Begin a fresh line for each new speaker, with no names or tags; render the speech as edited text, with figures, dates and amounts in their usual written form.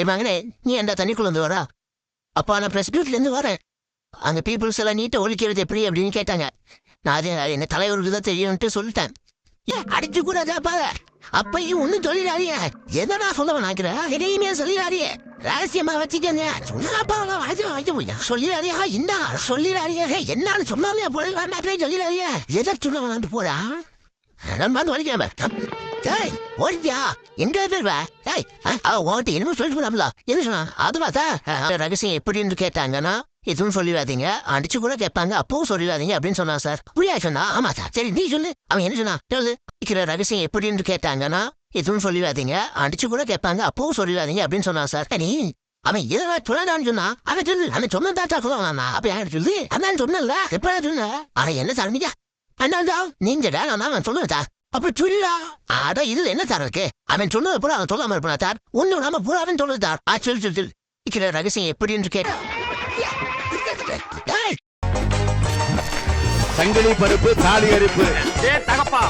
மகனே நீ அந்த தண்ணிக்குள்ள இருந்து வரா? அப்பா நான் பிரசிடென்ட்ல இருந்து வரேன். அங்க பீப்புள்ஸ் எல்லாம் நீட்டை ஒழிக்கிறது எப்படி அப்படின்னு கேட்டாங்க. நான் அது என்ன தலைவருக்கு தான் தெரியும்ட்டு சொல்லிட்டேன். அடிச்சு கூட பாரு அப்பையும் ஒன்னும் சொல்லிடாதீங்க. எதனா சொல்ல நினைக்கிறேன் எதையுமே சொல்லிடாதீங்க. ரகசியமா வச்சுக்கங்க. சொன்னாப்பா சொல்லிடாதீங்க. என்ன சொல்லிடாதீங்க. என்னாலும் சொன்னாலே போய் சொல்லிடாதீங்க. எதை சொன்ன போறா வந்து வலிக்கிறேன். ஓடியா எங்க பேருவா? ஓட்டு என்னமோ சொல்லிட்டு போலாம்ல. என்ன சொன்னா அதுவா சார் ரகசியம் எப்படின்னு கேட்டாங்கன்னா எதுவும் சொல்லிடாதீங்க. அடிச்சு கூட கேட்பாங்க அப்பவும் சொல்லிடாதீங்க அப்படின்னு சொன்னா சார். புரியா சொன்னா ஆமா சார் சரி நீ சொல்லு. அவன் என்ன சொன்னா சொல்லு. ரகசியம் எப்படின்னு கேட்டாங்கன்னா எதுவும் சொல்லிடாதீங்க. அடிச்சு கூட கேட்பாங்க அப்பவும் சொல்லிடாதீங்க அப்படின்னு சொன்னா சார். நீ அவன் எதனா சொல்லலான்னு சொன்னா அவன் சொல்லு. அவன் சொன்னதாட்டா சொல்லுவான். அப்ப யாரு சொல்லு அதான் சொன்னல எப்ப சொன்ன. ஆனா என்ன சார் நீங்க அண்ணா நீங்கடா நான் அவன் சொல்லுவேன் சார். அப்படி சொல்லா அட இதுல என்ன சார் இருக்கு? அவன் சொன்னது பூரா அவன் சொல்லாம இருப்பான் சார். ஒண்ணு நாம பூரா அவன் சொல்லுது சார். சொல்லு ரகசியம் எப்படின்னு கேட்டா
சங்கிலி பருப்பு தாலி அரிப்பு
தகப்பா